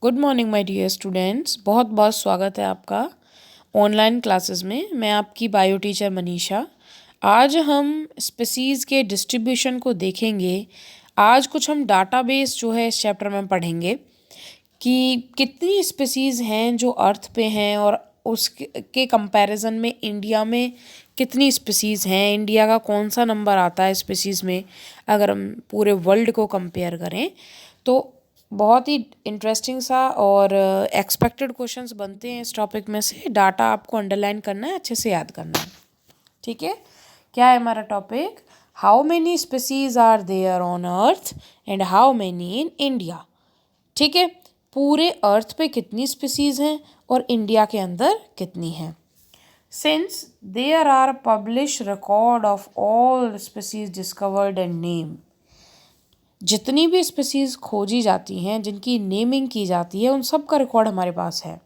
Good morning my dear students. बहुत बहुत स्वागत है आपका ऑनलाइन क्लासेस में। मैं आपकी बायो टीचर मनीषा। आज हम स्पीसीज़ के डिस्ट्रीब्यूशन को देखेंगे। आज कुछ हम डाटाबेस जो है इस चैप्टर में पढ़ेंगे कि कितनी स्पीसीज़ हैं जो अर्थ पे हैं और उसके कंपैरिजन में इंडिया में कितनी स्पीसीज़ हैं, इंडिया का कौन सा नंबर आता है स्पीसीज़ में अगर हम पूरे वर्ल्ड को कंपेयर करें। तो बहुत ही इंटरेस्टिंग सा और एक्सपेक्टेड क्वेश्चंस बनते हैं इस टॉपिक में से। डाटा आपको अंडरलाइन करना है, अच्छे से याद करना है। ठीक है, क्या है हमारा topic? How many species are there on earth and how many in India. ठीक है, पूरे अर्थ पे कितनी स्पीसीज हैं और इंडिया के अंदर कितनी हैं। Since there are publish record of all species discovered and name, जितनी भी स्पीसीज़ खोजी जाती हैं, जिनकी नेमिंग की जाती है, उन सब का रिकॉर्ड हमारे पास है।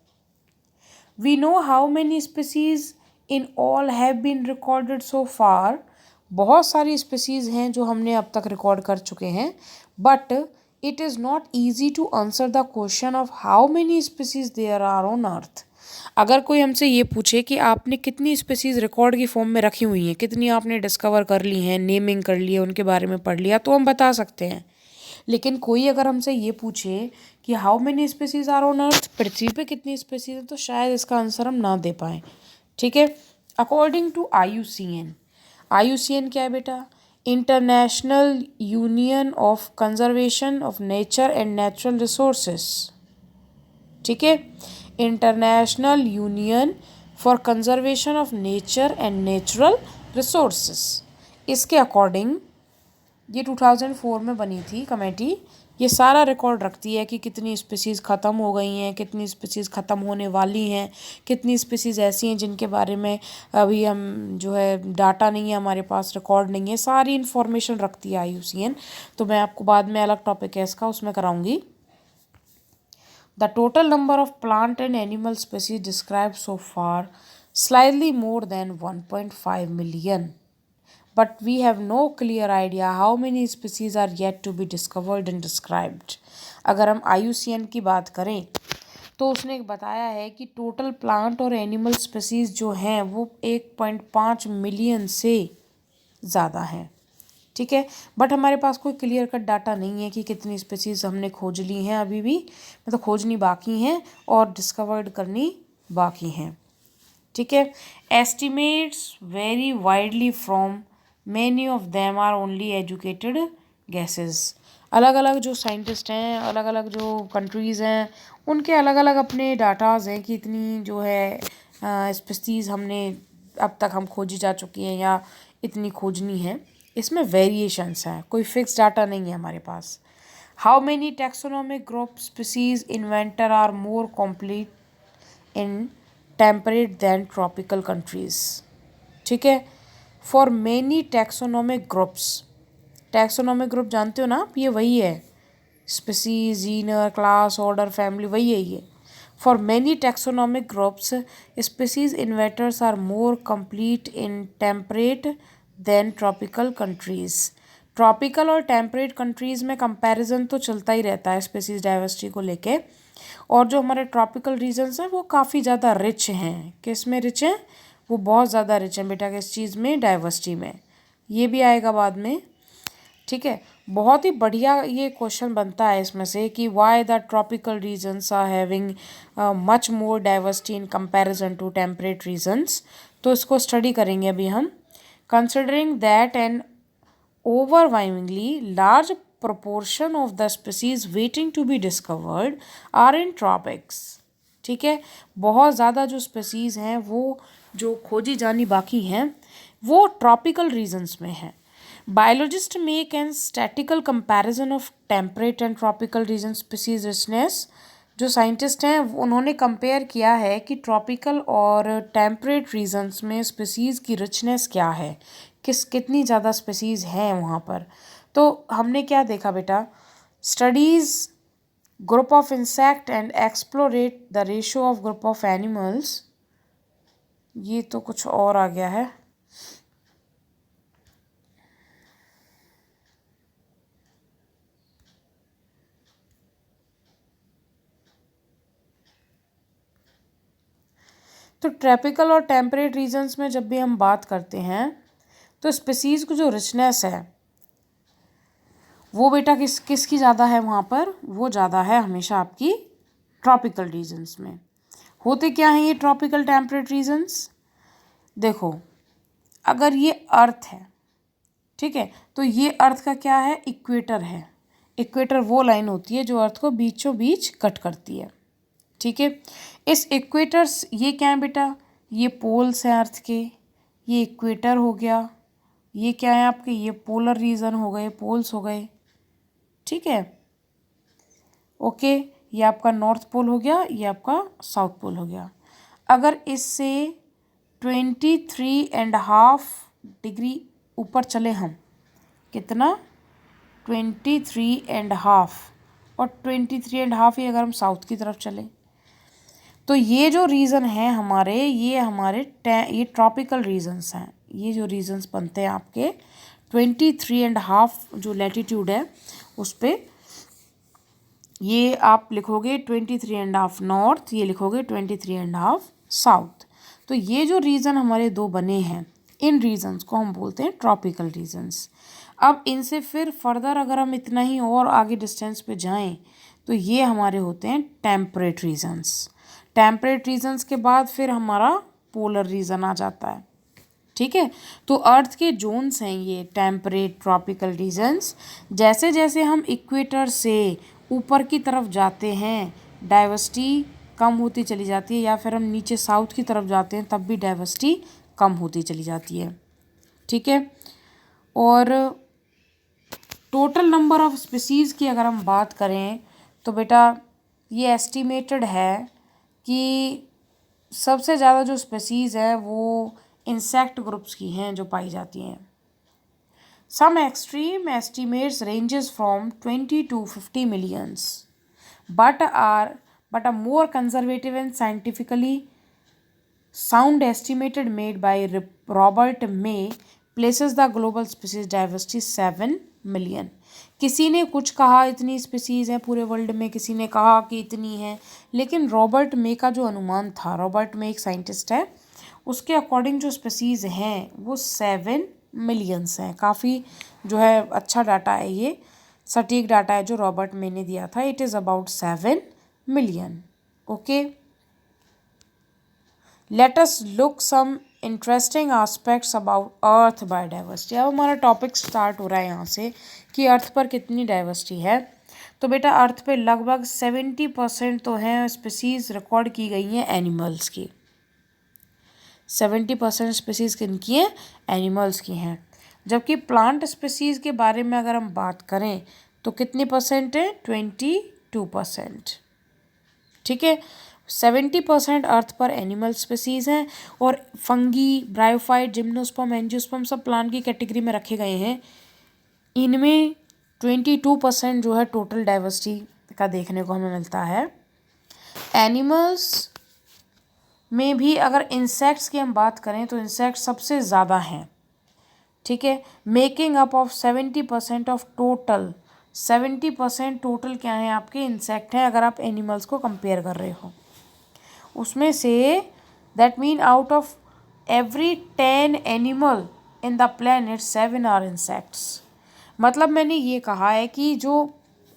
We know how many species in all have been recorded so far. बहुत सारी स्पीसीज़ हैं जो हमने अब तक रिकॉर्ड कर चुके हैं, but it is not easy to answer the question of how many species there are on earth. अगर कोई हमसे ये पूछे कि आपने कितनी स्पीसीज़ रिकॉर्ड की फॉर्म में रखी हुई हैं, कितनी आपने डिस्कवर कर ली हैं, नेमिंग कर ली है, उनके बारे में पढ़ लिया, तो हम बता सकते हैं। लेकिन कोई अगर हमसे ये पूछे कि how many species are on earth, पृथ्वी पे कितनी स्पीसीज हैं, तो शायद इसका आंसर हम ना दे पाएँ। ठीक है, अकॉर्डिंग टू IUCN। IUCN क्या है बेटा? International union of conservation of nature and natural resources. ठीक है, international union for conservation of nature and natural resources. इसके अकॉर्डिंग ये 2004 में बनी थी कमेटी। ये सारा रिकॉर्ड रखती है कि कितनी स्पीसीज़ ख़त्म हो गई हैं, कितनी स्पीसीज़ ख़त्म होने वाली हैं, कितनी स्पीसीज़ ऐसी हैं जिनके बारे में अभी हम जो है डाटा नहीं है हमारे पास, रिकॉर्ड नहीं है। सारी इन्फॉर्मेशन रखती है IUCN। तो मैं आपको बाद में अलग टॉपिक है इसका, उसमें कराऊंगी। The total number of plant and animal species describe so far slightly more than 1.5 million. But we have no clear idea how many species are yet to be discovered and described. अगर हम IUCN की बात करें तो उसने बताया है कि टोटल प्लांट और एनिमल स्पीसीज जो हैं वो 1.5 मिलियन से ज़्यादा हैं। ठीक है, बट हमारे पास कोई क्लियर कट डाटा नहीं है कि कितनी स्पीसीज हमने खोज ली हैं। अभी भी मतलब खोजनी बाकी हैं और डिस्कवर्ड करनी बाकी हैं। ठीक है, estimates vary widely from many of them are only educated guesses. अलग अलग जो साइंटिस्ट हैं, अलग अलग जो कंट्रीज़ हैं, उनके अलग अलग अपने डाटाज़ हैं कि इतनी जो है स्पीसीज़ हमने अब तक हम खोजी जा चुकी हैं या इतनी खोजनी है। इसमें वेरिएशंस हैं, कोई फिक्स डाटा नहीं है हमारे पास। How many taxonomic group species inventor are more complete in temperate than tropical countries. ठीक है, for many taxonomic groups. Taxonomic group जानते हो ना आप, ये वही है, species, genera, class, order, family, वही है ये। For many taxonomic groups species inventors are more complete in temperate than tropical countries. Tropical और टेम्परेट कंट्रीज़ में कंपैरिजन तो चलता ही रहता है स्पीसीज डाइवर्सिटी को लेके। और जो हमारे ट्रॉपिकल रीजन्स हैं वो काफ़ी ज़्यादा रिच हैं। किस में रिच हैं? वो बहुत ज़्यादा रिच हैं बेटा, किस चीज़ में? डाइवर्सिटी में। ये भी आएगा बाद में। ठीक है, बहुत ही बढ़िया ये क्वेश्चन बनता है इसमें से कि why the tropical regions are having much more diversity in comparison to temperate regions. तो इसको स्टडी करेंगे अभी हम। Considering that an overwhelmingly large proportion of the species waiting to be discovered are in tropics। ठीक है, बहुत ज़्यादा जो स्पीसीज हैं वो जो खोजी जानी बाकी हैं वो ट्रॉपिकल रीजन्स में हैं। Biologist make an statistical comparison of temperate and tropical region species richness. जो साइंटिस्ट हैं उन्होंने कंपेयर किया है कि ट्रॉपिकल और टेम्परेट रीजन्स में स्पीसीज़ की रिचनेस क्या है, कितनी ज़्यादा स्पीसीज़ हैं वहाँ पर। तो हमने क्या देखा बेटा? Studies group of insect and extrapolate the ratio of group of animals. ये तो कुछ और आ गया है। तो ट्रॉपिकल और टेम्परेट रीजन्स में जब भी हम बात करते हैं तो स्पीसीज़ को जो रिचनेस है वो बेटा किसकी ज़्यादा है वहाँ पर, वो ज़्यादा है हमेशा आपकी ट्रॉपिकल रीजन्स में। होते क्या हैं ये ट्रॉपिकल टेम्परेट रीजन्स? देखो, अगर ये अर्थ है, ठीक है, तो ये अर्थ का क्या है, इक्वेटर है। इक्वेटर वो लाइन होती है जो अर्थ को बीचों बीच कट करती है, ठीक है। इस इक्वेटर्स, ये क्या है बेटा, ये पोल्स हैं अर्थ के, ये इक्वेटर हो गया, ये क्या है आपके, ये पोलर रीजन हो गए, पोल्स हो गए, ठीक है, ओके। ये आपका नॉर्थ पोल हो गया, ये आपका साउथ पोल हो गया। अगर इससे 23.5 डिग्री ऊपर चले हम, कितना, 23.5, और 23.5 ही अगर हम साउथ की तरफ चले तो ये जो रीज़न है हमारे, ये ट्रॉपिकल रीजन्स हैं। ये जो रीजन्स बनते हैं आपके 23.5 जो लैटीट्यूड है उस पर, ये आप लिखोगे 23.5 नॉर्थ, ये लिखोगे 23.5 साउथ। तो ये जो रीज़न हमारे दो बने हैं, इन रीजन्स को हम बोलते हैं ट्रॉपिकल रीजन्स। अब इनसे फिर फर्दर अगर हम इतना ही और आगे डिस्टेंस पे जाएं तो ये हमारे होते हैं टेम्परेट रीजन्स। टेम्परेट रीजन्स के बाद फिर हमारा पोलर रीजन आ जाता है, ठीक है। तो अर्थ के जोन्स हैं ये टेम्परेट ट्रॉपिकल रीजन्स। जैसे जैसे हम इक्वेटर से ऊपर की तरफ जाते हैं डाइवर्सिटी कम होती चली जाती है, या फिर हम नीचे साउथ की तरफ जाते हैं तब भी डाइवर्सिटी कम होती चली जाती है, ठीक है। और टोटल नंबर ऑफ स्पीसीज़ की अगर हम बात करें तो बेटा ये एस्टिमेटेड है कि सबसे ज़्यादा जो स्पीसीज़ है वो इंसेक्ट ग्रुप्स की हैं जो पाई जाती हैं। Some extreme estimates ranges from 20 to 50 millions but a more conservative and scientifically sound estimated made by Robert May places the global species diversity 7 million। किसी ने कुछ कहा इतनी स्पीसीज़ हैं पूरे वर्ल्ड में, किसी ने कहा कि इतनी है, लेकिन रॉबर्ट मे का जो अनुमान था, रॉबर्ट मे एक साइंटिस्ट है, उसके अकॉर्डिंग जो स्पीसीज़ हैं वो 7 मिलियंस हैं। काफ़ी जो है अच्छा डाटा है, ये सटीक डाटा है जो रॉबर्ट मे ने दिया था। It is about 7 million, okay. Let us look some interesting aspects about earth biodiversity. अब हमारा टॉपिक स्टार्ट हो रहा है यहाँ से कि अर्थ पर कितनी डाइवर्सिटी है। तो बेटा अर्थ पे लगभग 70% तो हैं स्पीसीज़ रिकॉर्ड की गई हैं एनिमल्स की। 70% स्पीसीज़ किनकी हैं, एनिमल्स की हैं। जबकि प्लांट स्पीसीज़ के बारे में अगर हम बात करें तो कितनी परसेंट है, 22%, ठीक है। 70% अर्थ पर एनिमल स्पीसीज़ हैं और फंगी, ब्रायोफाइट, जिम्नोस्पर्म, एंजियोस्पर्म सब प्लांट की कैटेगरी में रखे गए हैं। इनमें 22% जो है टोटल डाइवर्सिटी का देखने को हमें मिलता है। एनिमल्स में भी अगर इंसेक्ट्स की हम बात करें तो इंसेक्ट्स सबसे ज़्यादा हैं, ठीक है, making up of 70% of total. 70% total क्या है आपके, इंसेक्ट हैं अगर आप एनिमल्स को कंपेयर कर रहे हो। उसमें से that mean out of every 10 animal in the planet 7 are insects. मतलब मैंने ये कहा है कि जो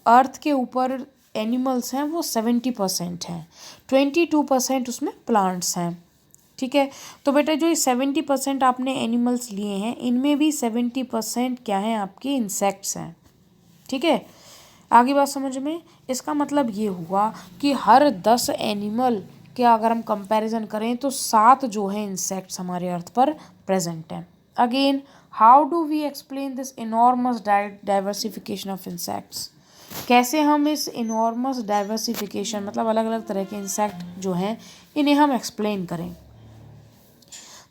अर्थ के ऊपर एनिमल्स हैं वो 70% हैं, 22% उसमें प्लांट्स हैं, ठीक है। तो बेटा जो ये 70% आपने एनिमल्स लिए हैं इनमें भी 70% क्या हैं आपके इंसेक्ट्स हैं, ठीक है। आगे बात समझ में, इसका मतलब ये हुआ कि हर 10 एनिमल के अगर हम कंपैरिजन करें तो 7 जो हैं इंसेक्ट्स हमारे अर्थ पर प्रेजेंट हैं। Again how do we explain this enormous diversification of insects. कैसे हम इस इनॉर्मस डाइवर्सिफिकेशन मतलब अलग अलग तरह के इंसेक्ट जो हैं इन्हें हम एक्सप्लेन करें।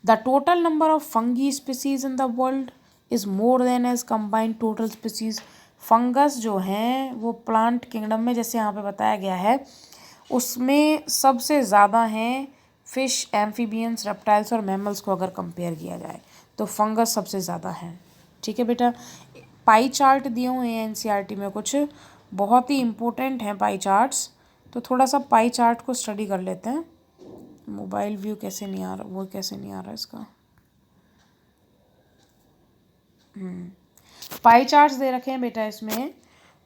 The total number of fungi species in the world is more than as combined total species. Fungus जो हैं वो प्लांट किंगडम में जैसे यहाँ पे बताया गया है उसमें सबसे ज़्यादा हैं फिश, एम्फीबियंस, रेप्टाइल्स और मैमल्स को अगर कंपेयर किया जाए तो फंगस सबसे ज़्यादा है, ठीक है बेटा। पाई चार्ट दिए हुए हैं एनसीईआरटी में, कुछ बहुत ही इम्पोर्टेंट हैं पाई चार्ट्स, तो थोड़ा सा पाई चार्ट को स्टडी कर लेते हैं। मोबाइल व्यू कैसे नहीं आ रहा, वो कैसे नहीं आ रहा इसका। पाई चार्ट्स दे रखे हैं बेटा इसमें,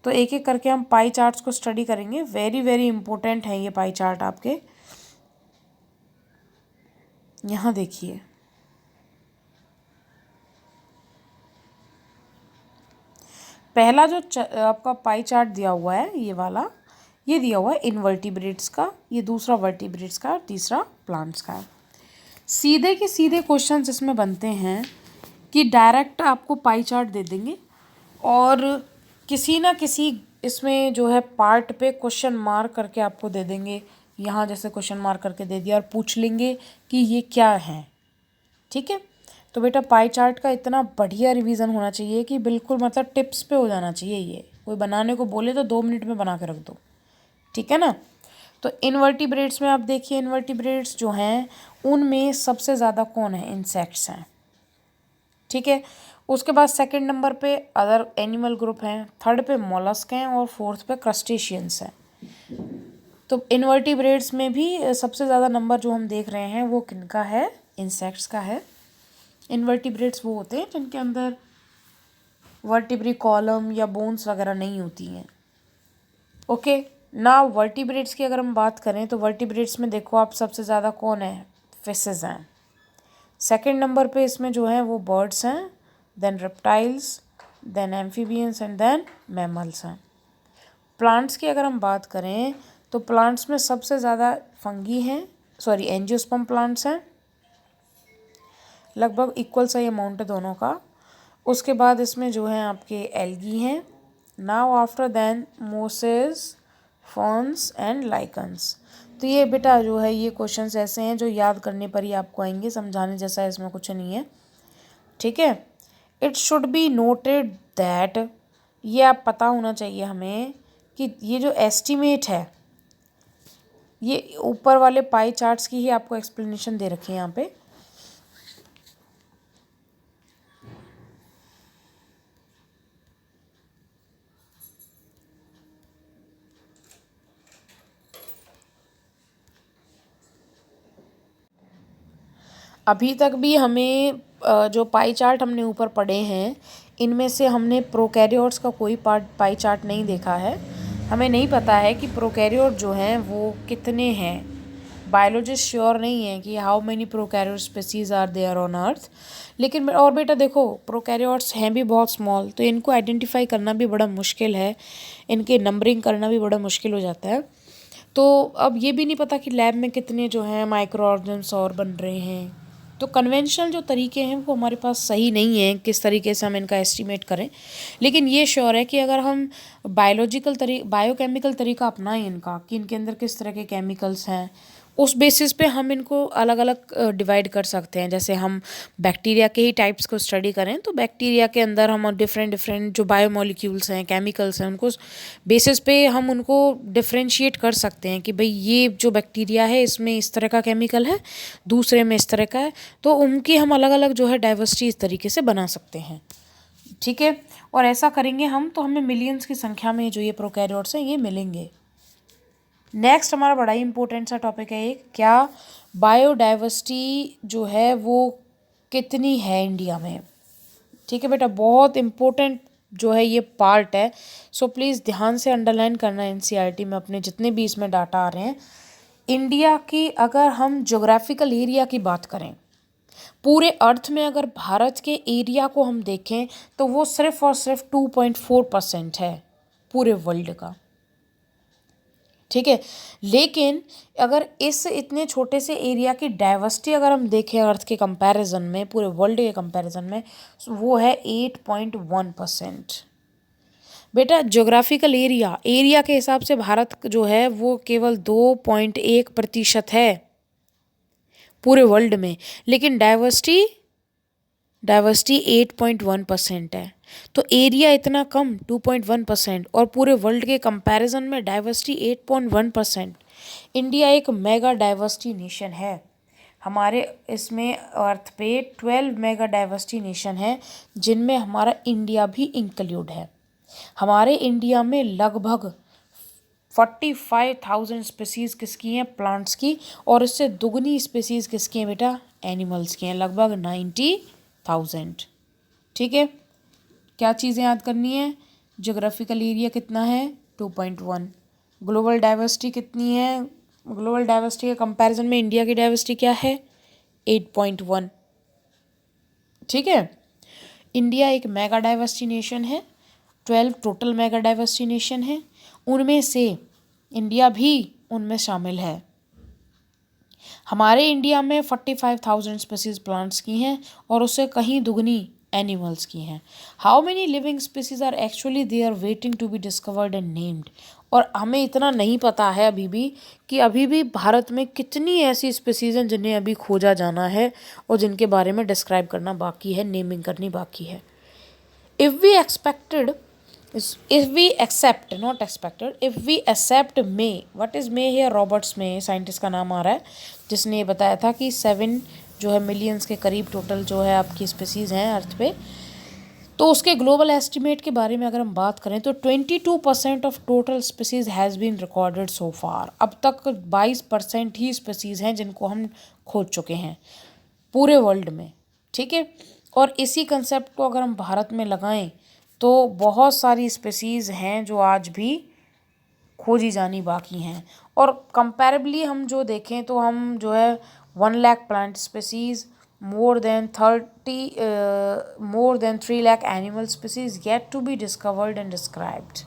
तो एक एक करके हम पाई चार्ट्स को स्टडी करेंगे। वेरी वेरी इंपॉर्टेंट है ये पाई चार्ट आपके। यहाँ देखिए, पहला जो आपका पाई चार्ट दिया हुआ है ये वाला, ये दिया हुआ है इनवर्टिब्रेट्स का, ये दूसरा वर्टिब्रेट्स का, तीसरा प्लांट्स का है। सीधे के सीधे क्वेश्चंस इसमें बनते हैं कि डायरेक्ट आपको पाई चार्ट दे देंगे और किसी ना किसी इसमें जो है पार्ट पे क्वेश्चन मार्क करके आपको दे देंगे। यहाँ जैसे क्वेश्चन मार्क करके दे दिया और पूछ लेंगे कि ये क्या है। ठीक है, तो बेटा पाई चार्ट का इतना बढ़िया रिवीजन होना चाहिए कि बिल्कुल मतलब टिप्स पे हो जाना चाहिए। ये कोई बनाने को बोले तो 2 मिनट में बना के रख दो। ठीक है ना। तो इनवर्टिब्रेट्स में आप देखिए, इनवर्टिब्रेट्स जो हैं उनमें सबसे ज़्यादा कौन है, इंसेक्ट्स हैं। ठीक है, उसके बाद सेकंड नंबर पे अदर एनिमल ग्रुप हैं, थर्ड पे मोलस्क हैं और फोर्थ पे क्रस्टेशियंस हैं। तो इनवर्टिब्रेट्स में भी सबसे ज़्यादा नंबर जो हम देख रहे हैं वो किनका है, इंसेक्ट्स का है। इनवर्टिब्रेट्स वो होते हैं जिनके अंदर वर्टिब्री कॉलम या बोन्स वगैरह नहीं होती हैं। ओके ना, वर्टिब्रेट्स की अगर हम बात करें तो वर्टिब्रेट्स में देखो आप सबसे ज़्यादा कौन है, फिशेस हैं। सेकंड नंबर पे इसमें जो है वो बर्ड्स हैं, then reptiles, then amphibians and then mammals हैं। प्लांट्स की अगर हम बात करें तो प्लांट्स में सबसे ज़्यादा फंगी हैं, सॉरी एंजियोस्पर्म प्लांट्स हैं, लगभग इक्वल सा अमाउंट है दोनों का। उसके बाद इसमें जो है आपके एल्गी हैं। Now after then mosses, ferns and lichens. तो ये बेटा जो है ये क्वेश्चंस ऐसे हैं जो याद करने पर ही आपको आएंगे, समझाने जैसा इसमें कुछ नहीं है। ठीक है, it should be noted that, ये आप पता होना चाहिए हमें कि ये जो एस्टिमेट है, ये ऊपर वाले पाई चार्ट्स की ही आपको एक्सप्लेनेशन दे रखी है यहाँ पे। अभी तक भी हमें जो पाई चार्ट हमने ऊपर पढ़े हैं इनमें से हमने प्रोकैरियोट्स का कोई पाई चार्ट नहीं देखा है। हमें नहीं पता है कि प्रोकैरियोट जो हैं वो कितने हैं। बायोलॉजिस्ट श्योर नहीं है कि how many prokaryote species are there on earth. लेकिन और बेटा देखो, प्रोकैरियोट्स हैं भी बहुत स्मॉल, तो इनको आइडेंटिफाई करना भी बड़ा मुश्किल है, इनके नंबरिंग करना भी बड़ा मुश्किल हो जाता है। तो अब ये भी नहीं पता कि लैब में कितने जो हैं माइक्रो ऑर्गेनिज्म्स और बन रहे हैं। तो कन्वेंशनल जो तरीके हैं वो हमारे पास सही नहीं है किस तरीके से हम इनका एस्टिमेट करें। लेकिन ये श्योर है कि अगर हम बायोकेमिकल तरीका अपनाएं इनका, कि इनके अंदर किस तरह के केमिकल्स हैं, उस बेसिस पे हम इनको अलग अलग डिवाइड कर सकते हैं। जैसे हम बैक्टीरिया के ही टाइप्स को स्टडी करें तो बैक्टीरिया के अंदर हम डिफरेंट डिफरेंट जो बायोमोलिक्यूल्स हैं, केमिकल्स हैं, उनको बेसिस पे हम उनको डिफ्रेंशिएट कर सकते हैं कि भाई ये जो बैक्टीरिया है इसमें इस तरह का केमिकल है, दूसरे में इस तरह का है। तो उनकी हम अलग अलग जो है डाइवर्सिटी इस तरीके से बना सकते हैं। ठीक है, और ऐसा करेंगे हम तो हमें मिलियंस की संख्या में जो ये प्रोकैरियोट्स हैं ये मिलेंगे। नेक्स्ट हमारा बड़ा ही इंपॉर्टेंट सा टॉपिक है एक, क्या बायोडाइवर्सिटी जो है वो कितनी है इंडिया में। ठीक है बेटा, बहुत इम्पोर्टेंट जो है ये पार्ट है। सो प्लीज़ ध्यान से अंडरलाइन करना एनसीईआरटी में अपने जितने भी इसमें डाटा आ रहे हैं। इंडिया की अगर हम ज्योग्राफिकल एरिया की बात करें, पूरे अर्थ में अगर भारत के एरिया को हम देखें तो वो सिर्फ और सिर्फ 2.4% है पूरे वर्ल्ड का। ठीक है, लेकिन अगर इस इतने छोटे से एरिया की डाइवर्सिटी अगर हम देखें अर्थ के कंपैरिजन में, पूरे वर्ल्ड के कंपैरिजन में, वो है 8.1%। बेटा ज्योग्राफिकल एरिया के हिसाब से भारत जो है वो केवल 2.1% है पूरे वर्ल्ड में, लेकिन डाइवर्सिटी 8.1% है। तो एरिया इतना कम 2.1% और पूरे वर्ल्ड के कंपैरिजन में डाइवर्सिटी 8.1%। इंडिया एक मेगा डाइवर्सिटी नेशन है। हमारे इसमें अर्थ पे 12 मेगा डाइवर्सिटी नेशन है जिनमें हमारा इंडिया भी इंक्लूड है। हमारे इंडिया में लगभग 45,000 स्पीसीज़ किसकी हैं, प्लांट्स की, और इससे दुगनी स्पीसीज़ किसकी हैं बेटा, एनिमल्स की हैं, लगभग 90,000। ठीक है, क्या चीज़ें याद करनी है, जोग्राफिकल एरिया कितना है 2.1, ग्लोबल डाइवर्सिटी कितनी है, ग्लोबल डाइवर्सिटी के कंपैरिजन में इंडिया की डाइवर्सिटी क्या है 8.1। ठीक है, इंडिया एक मेगा डाइवर्सिटी नेशन है, 12 टोटल मेगा डाइवर्सिटी नेशन है, उनमें से इंडिया भी उनमें शामिल है। हमारे इंडिया में 45,000 स्पीसीज प्लांट्स की हैं और उससे कहीं दुगनी एनिमल्स की हैं। How many living species are actually they are waiting to be discovered and named. और हमें इतना नहीं पता है अभी भी कि अभी भी भारत में कितनी ऐसी स्पीसीज हैं जिन्हें अभी खोजा जाना है और जिनके बारे में डिस्क्राइब करना बाकी है, नेमिंग करनी बाकी है। If we expected, if we accept, not expected, if we accept May, what is May here? Roberts में साइंटिस्ट का नाम आ रहा है जिसने ये बताया था कि 7 जो है मिलियंस के करीब टोटल जो है आपकी स्पीसीज़ हैं अर्थ पे। तो उसके ग्लोबल एस्टिमेट के बारे में अगर हम बात करें तो 22% of total species has been recorded so far. अब तक 22% ही स्पीसीज़ हैं जिनको हम खोज चुके हैं पूरे वर्ल्ड में। ठीक है, और इसी कंसेप्ट को अगर हम भारत में लगाएं तो बहुत सारी स्पीसीज़ हैं जो आज भी खोजी जानी बाकी हैं। और कंपैरेबली हम जो देखें तो हम जो है 1 lakh plant species, more than 3 lakh animal species yet to be discovered and described।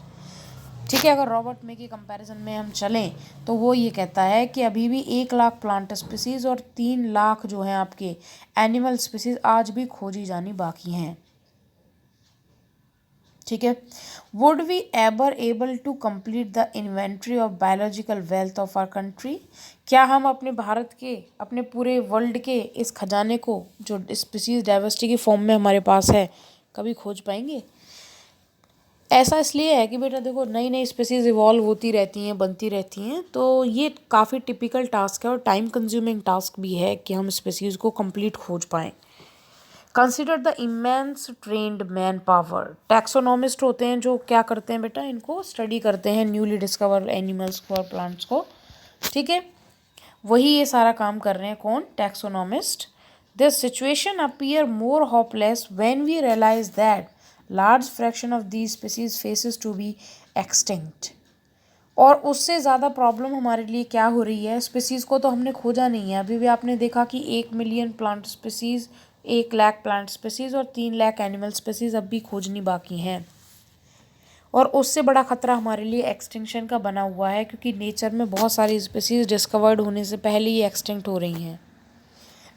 ठीक है, अगर रॉबर्ट मे की कंपैरिजन में हम चलें तो वो ये कहता है कि अभी भी 1 लाख प्लांट स्पीसीज़ और 3 लाख जो हैं आपके एनिमल स्पीसीज़ आज भी खोजी जानी बाकी हैं। ठीक है, would we ever able to complete the inventory of biological wealth of our country. क्या हम अपने भारत के, अपने पूरे वर्ल्ड के इस खजाने को जो स्पीसीज डाइवर्सिटी की फॉर्म में हमारे पास है कभी खोज पाएंगे। ऐसा इसलिए है कि बेटा देखो नई नई स्पीसीज इवॉल्व होती रहती हैं, बनती रहती हैं, तो ये काफ़ी टिपिकल टास्क है और टाइम कंज्यूमिंग टास्क भी है कि हम स्पीसीज को कंप्लीट खोज पाएँ। Consider the immense trend man power. Taxonomist होते हैं जो क्या करते हैं बेटा, इनको स्टडी करते हैं न्यूली डिस्कवर एनिमल्स को और प्लांट्स को। ठीक है, वही ये सारा काम कर रहे हैं, कौन, taxonomist. This situation appear more hopeless when we realise that large fraction of these species faces to be extinct. और उससे ज़्यादा प्रॉब्लम हमारे लिए क्या हो रही है, स्पीसीज़ को तो हमने खोजा नहीं है, अभी भी आपने देखा कि 1 million plant species, 1 lakh plant species और 3 लाख एनिमल स्पीसीज़ अब भी खोजनी बाकी हैं। और उससे बड़ा ख़तरा हमारे लिए एक्सटिंक्शन का बना हुआ है क्योंकि नेचर में बहुत सारी स्पीसीज़ डिस्कवर्ड होने से पहले ही एक्सटिंक्ट हो रही हैं।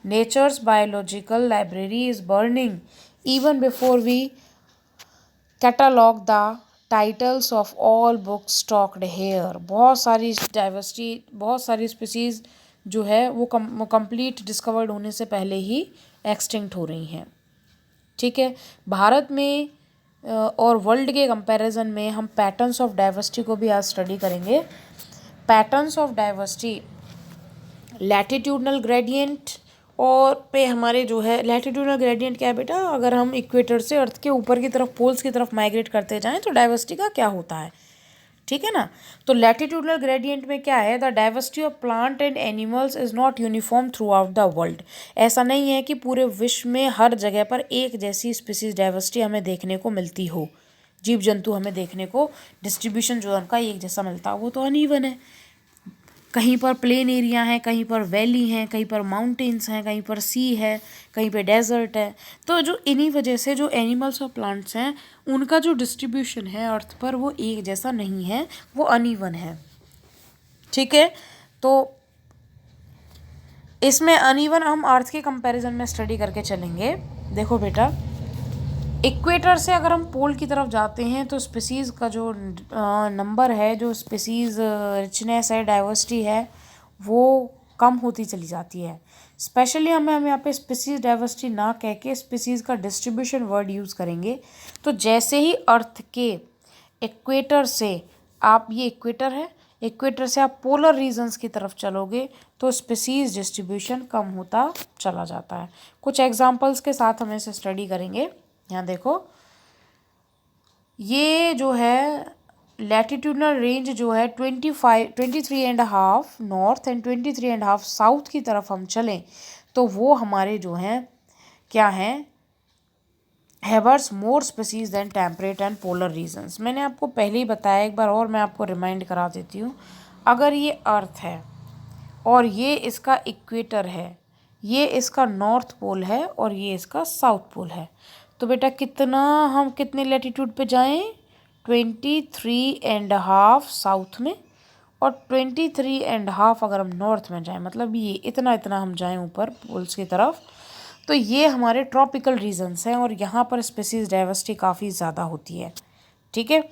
Nature's biological library is burning even before we catalogue the titles of all books stocked here. बहुत सारी डाइवर्सिटी, बहुत सारी स्पीसीज़ जो है वो कंप्लीट डिस्कवर्ड होने से पहले ही एक्सटिंक्ट हो रही हैं। ठीक है, भारत में और वर्ल्ड के कंपैरिजन में हम पैटर्न्स ऑफ डाइवर्सिटी को भी आज स्टडी करेंगे। Patterns of diversity, latitudinal gradient और पे हमारे जो है लैटिट्यूडनल ग्रेडियंट क्या है बेटा, अगर हम इक्वेटर से अर्थ के ऊपर की तरफ, पोल्स की तरफ माइग्रेट करते जाएं तो डाइवर्सिटी का क्या होता है। ठीक है ना, तो लैटिट्यूडनल ग्रेडियंट में क्या है, the diversity of plant and animals is not uniform through out the world. ऐसा नहीं है कि पूरे विश्व में हर जगह पर एक जैसी स्पीसीज डाइवर्सिटी हमें देखने को मिलती हो, जीव जंतु हमें देखने को डिस्ट्रीब्यूशन जो उनका एक जैसा मिलता है, वो तो अनइवन है। कहीं पर प्लेन एरिया है, कहीं पर वैली हैं, कहीं पर माउंटेन्स हैं, कहीं पर सी है, कहीं पे डेजर्ट है। तो जो इन्हीं वजह से जो एनिमल्स और प्लांट्स हैं उनका जो डिस्ट्रीब्यूशन है अर्थ पर वो एक जैसा नहीं है, वो अनइवन है। ठीक है, तो इसमें अनइवन हम अर्थ के कंपैरिजन में स्टडी करके चलेंगे। देखो बेटा, इक्वेटर से अगर हम पोल की तरफ जाते हैं तो स्पीसीज़ का जो नंबर है, जो स्पीसीज़ रिचनेस है, डाइवर्सिटी है, वो कम होती चली जाती है। स्पेशली हम यहाँ पे स्पीसीज़ डाइवर्सिटी ना कह के स्पीसीज़ का डिस्ट्रीब्यूशन वर्ड यूज़ करेंगे। तो जैसे ही अर्थ के इक्वेटर से आप, ये इक्वेटर है, इक्वेटर से आप पोलर रीजन्स की तरफ चलोगे तो स्पीसीज़ डिस्ट्रीब्यूशन कम होता चला जाता है। कुछ एग्जांपल्स के साथ हम इसे स्टडी करेंगे। यहाँ देखो, ये जो है लैटिट्यूडनल रेंज जो है 23.5 नॉर्थ एंड 23.5 साउथ की तरफ हम चलें तो वो हमारे जो हैं क्या हैं, harbours more species than temperate and polar regions. मैंने आपको पहले ही बताया, एक बार और मैं आपको रिमाइंड करा देती हूँ। अगर ये अर्थ है और ये इसका इक्वेटर है, ये इसका नॉर्थ पोल है और ये इसका साउथ पोल है, तो बेटा हम कितने लैटिट्यूड पे जाएं, 23.5 साउथ में और 23.5 अगर हम नॉर्थ में जाएं, मतलब ये इतना हम जाएं ऊपर पोल्स की तरफ, तो ये हमारे ट्रॉपिकल रीजन्स हैं और यहाँ पर स्पीसीज डाइवर्सिटी काफ़ी ज़्यादा होती है। ठीक है,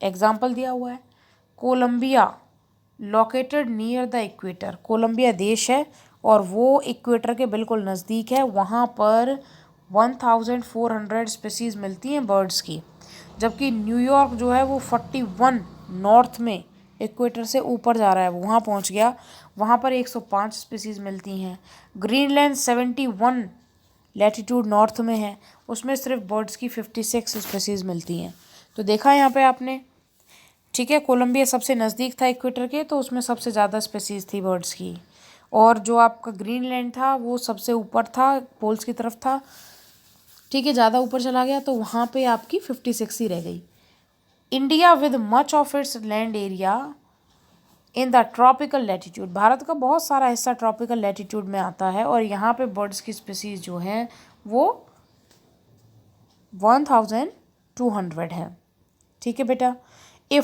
एग्जाम्पल दिया हुआ है, Colombia located near the equator. Colombia देश है और वो इक्वेटर के बिल्कुल नज़दीक है। वहाँ पर 1400 स्पीसीज मिलती हैं बर्ड्स की, जबकि न्यूयॉर्क जो है वो 41 नॉर्थ में इक्वेटर से ऊपर जा रहा है, वहाँ पहुँच गया, वहाँ पर 105 स्पीसीज मिलती हैं। ग्रीनलैंड 71 लैटिट्यूड नॉर्थ में है, उसमें सिर्फ बर्ड्स की 56 स्पीसीज मिलती हैं। तो देखा यहाँ पे आपने। ठीक है, कोलंबिया सबसे नज़दीक था इक्वेटर के, तो उसमें सबसे ज़्यादा स्पीसीज थी बर्ड्स की, और जो आपका ग्रीनलैंड था वो सबसे ऊपर था, पोल्स की तरफ था। ठीक है, ज़्यादा ऊपर चला गया तो वहाँ पे आपकी 56 ही रह गई। India with much of its land area in the tropical latitude. Bharat का बहुत सारा हिस्सा ट्रॉपिकल लैटिट्यूड में आता है और यहाँ पे बर्ड्स की स्पीसीज जो हैं वो 1200 है। ठीक है बेटा, a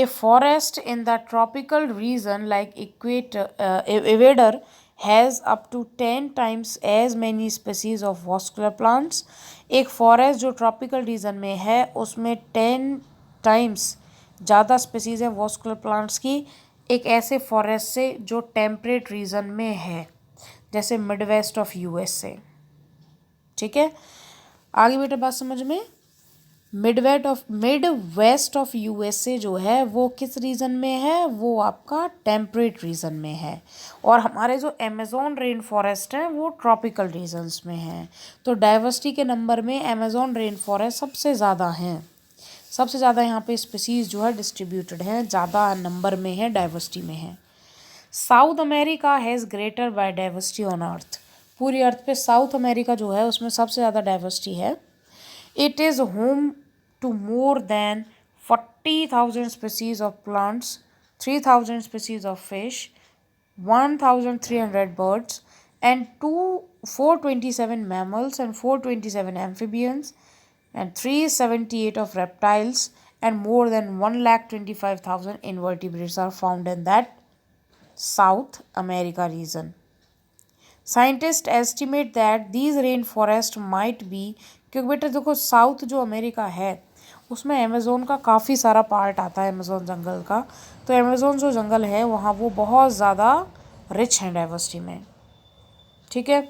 forest in the tropical region like equator has up to 10 times as many species of vascular plants. एक फॉरेस्ट जो ट्रॉपिकल रीजन में है उसमें 10 times ज़्यादा स्पीसीज है वॉस्कुलर प्लांट्स की, एक ऐसे फॉरेस्ट से जो टेम्परेट रीजन में है, जैसे मिड वेस्ट ऑफ यूएसए। ठीक है, आगे बेटा बात समझ में। मिड वेस्ट ऑफ यूएसए जो है वो किस रीजन में है, वो आपका टेम्परेट रीजन में है, और हमारे जो अमेज़न रेन फॉरेस्ट है वो ट्रॉपिकल रीजन्स में है। तो डाइवर्सिटी के नंबर में अमेज़न रेन फॉरेस्ट सबसे ज़्यादा हैं, सबसे ज़्यादा यहाँ पे स्पीसीज जो है डिस्ट्रीब्यूटेड हैं, ज़्यादा नंबर में है, डाइवर्सिटी में है। South America has greater biodiversity on earth. पूरी अर्थ पे साउथ अमेरिका जो है उसमें सबसे ज़्यादा डाइवर्सिटी है। It is home to more than 40,000 species of plants, 3,000 species of fish, 1,300 birds and 427 mammals and 427 amphibians and 378 of reptiles and more than 125,000 invertebrates are found in that South America region. Scientists estimate that these rainforests might be, क्योंकि बेटा देखो south जो America है उसमें Amazon का काफ़ी सारा part आता है, अमेज़न जंगल का, तो अमेज़न जो जंगल है वहाँ वो बहुत ज़्यादा रिच है डाइवर्सिटी में। ठीक है,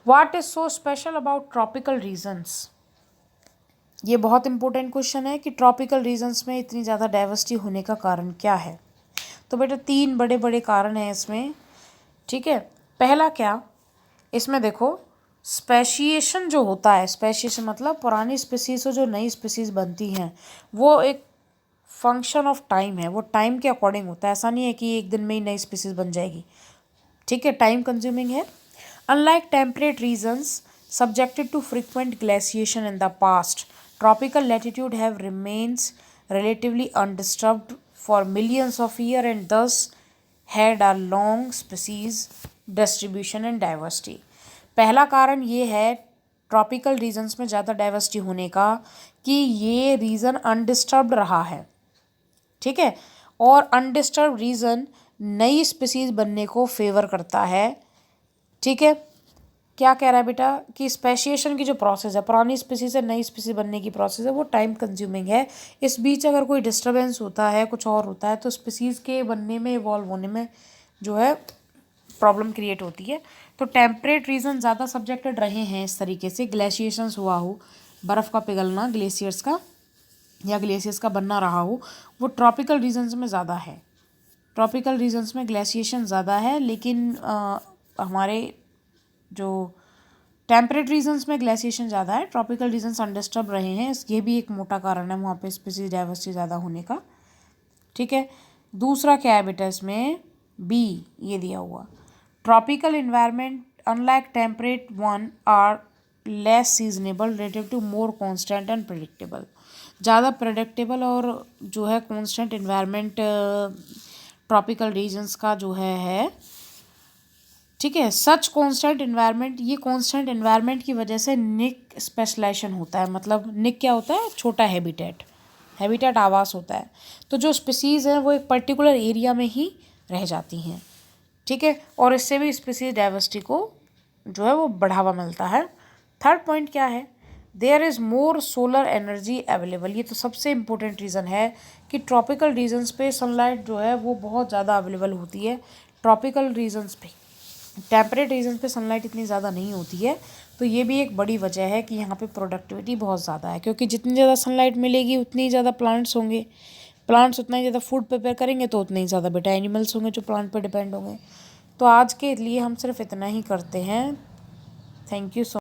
what is so special about tropical regions. ये बहुत इंपॉर्टेंट क्वेश्चन है कि ट्रॉपिकल रीजन्स में इतनी ज़्यादा डाइवर्सिटी होने का कारण क्या है। तो बेटा 3 बड़े बड़े कारण हैं इसमें। ठीक है, पहला क्या, इसमें देखो स्पेशिएशन जो होता है, स्पेशिएशन मतलब पुरानी स्पीसीज से जो नई स्पीसीज बनती हैं वो एक फंक्शन ऑफ टाइम है, वो टाइम के अकॉर्डिंग होता है, ऐसा नहीं है कि एक दिन में ही नई स्पीसीज बन जाएगी। ठीक है, टाइम कंज्यूमिंग है। Unlike temperate regions subjected to frequent glaciation in the past, tropical latitude have remains relatively undisturbed for millions of years and thus had a long species distribution and diversity. पहला कारण ये है tropical regions में ज़्यादा diversity होने का कि ये रीजन अनडिस्टर्ब्ड रहा है। ठीक है, और अनडिस्टर्ब रीजन नई स्पीसीज बनने को फेवर करता है। ठीक है, क्या कह रहा है बेटा कि स्पेशिएशन की जो प्रोसेस है, पुरानी स्पीसीज से नई स्पीसीज बनने की प्रोसेस है, वो टाइम कंज्यूमिंग है। इस बीच अगर कोई डिस्टर्बेंस होता है, कुछ और होता है, तो स्पीसीज के बनने में, इवॉल्व होने में जो है प्रॉब्लम क्रिएट होती है। तो टेम्परेट रीजन ज़्यादा सब्जेक्टेड रहे हैं इस तरीके से, ग्लेशिएशंस हुआ हो, बर्फ़ का पिघलना ग्लेशियर्स का या ग्लेशियर्स का बनना रहा हो, वो ट्रॉपिकल रीजन्स में ज़्यादा है। ट्रॉपिकल रीजन्स में ग्लेशिएशन ज़्यादा है, लेकिन हमारे जो टेम्परेट रीजन्स में ग्लेशिएशन ज़्यादा है, ट्रॉपिकल रीजन्स अनडिस्टर्ब रहे हैं, ये भी एक मोटा कारण है वहाँ पे स्पीसीज डाइवर्सिटी ज़्यादा होने का। ठीक है, दूसरा क्या है बेटा इसमें, बी ये दिया हुआ, tropical environment unlike temperate one are less seasonable relative to more constant and predictable. ज़्यादा प्रेडिक्टेबल और जो है कॉन्स्टेंट इन्वायरमेंट ट्रॉपिकल रीजन्स का जो है। ठीक है, सच कॉन्स्टेंट इन्वायरमेंट, ये कॉन्स्टेंट इन्वायरमेंट की वजह से निक स्पेशलाइजेशन होता है। मतलब निक क्या होता है, छोटा हैबिटेट, हैबिटेट आवास होता है। तो जो स्पीसीज़ हैं वो एक पर्टिकुलर एरिया में ही रह जाती हैं। ठीक है, और इससे भी स्पीसीज डाइवर्सिटी को जो है वो बढ़ावा मिलता है। थर्ड पॉइंट क्या है, there is more solar energy available. ये तो सबसे इम्पोर्टेंट रीज़न है कि ट्रॉपिकल रीजन्स पे सनलाइट जो है वो बहुत ज़्यादा अवेलेबल होती है। ट्रॉपिकल रीजन्स पे, टेम्परेट रीजन्स पे सनलाइट इतनी ज़्यादा नहीं होती है। तो ये भी एक बड़ी वजह है कि यहाँ पे प्रोडक्टिविटी बहुत ज़्यादा है, क्योंकि जितनी ज़्यादा सनलाइट मिलेगी उतनी ही ज़्यादा प्लांट्स होंगे, प्लांट्स उतना ही ज़्यादा फूड प्रिपेयर करेंगे तो उतने ही ज़्यादा बेटा एनिमल्स होंगे जो प्लांट पर डिपेंड होंगे। तो आज के लिए हम सिर्फ इतना ही करते हैं। Thank you so